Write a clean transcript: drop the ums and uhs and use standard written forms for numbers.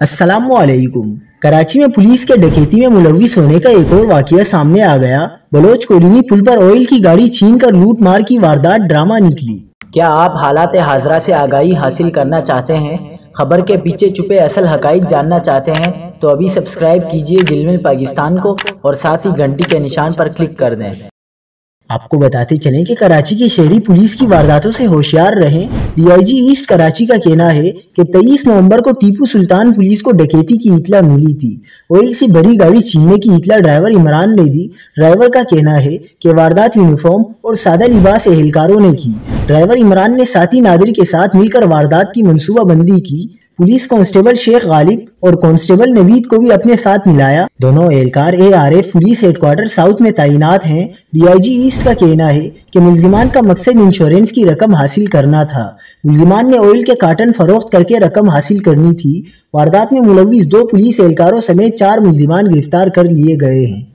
अस्सलामुअलैकुम। कराची में पुलिस के डकैती में मुलविस होने का एक और वाकया सामने आ गया। बलोच कॉलोनी पुल पर ऑयल की गाड़ी छीन कर लूट मार की वारदात ड्रामा निकली। क्या आप हालात हाजरा से आगाही हासिल करना चाहते हैं? खबर के पीछे छुपे असल हकाइक जानना चाहते हैं तो अभी सब्सक्राइब कीजिए दिलमिल पाकिस्तान को और साथ ही घंटी के निशान पर क्लिक कर दें। आपको बताते चलें कि कराची की शहरी पुलिस की वारदातों से होशियार रहें। डीआईजी ईस्ट कराची का कहना है कि 23 नवंबर को टीपू सुल्तान पुलिस को डकैती की इतला मिली थी। ऑयल से भरी गाड़ी छीनने की इतला ड्राइवर इमरान ने दी। ड्राइवर का कहना है कि वारदात यूनिफॉर्म और सादा लिबास एहलकारों ने की। ड्राइवर इमरान ने साथी नादिर के साथ मिलकर वारदात की मनसूबाबंदी की। पुलिस कांस्टेबल शेख गालिब और कांस्टेबल नवीद को भी अपने साथ मिलाया। दोनों एहलकार ARF पुलिस हेडक्वार्टर साउथ में तैनात हैं। डीआईजी ईस्ट का कहना है कि मुल्जिमान का मकसद इंश्योरेंस की रकम हासिल करना था। मुल्जिमान ने ऑयल के कार्टन फरोख्त करके रकम हासिल करनी थी। वारदात में मुलविस 2 पुलिस एहलकारों समेत 4 मुल्जिमान गिरफ्तार कर लिए गए हैं।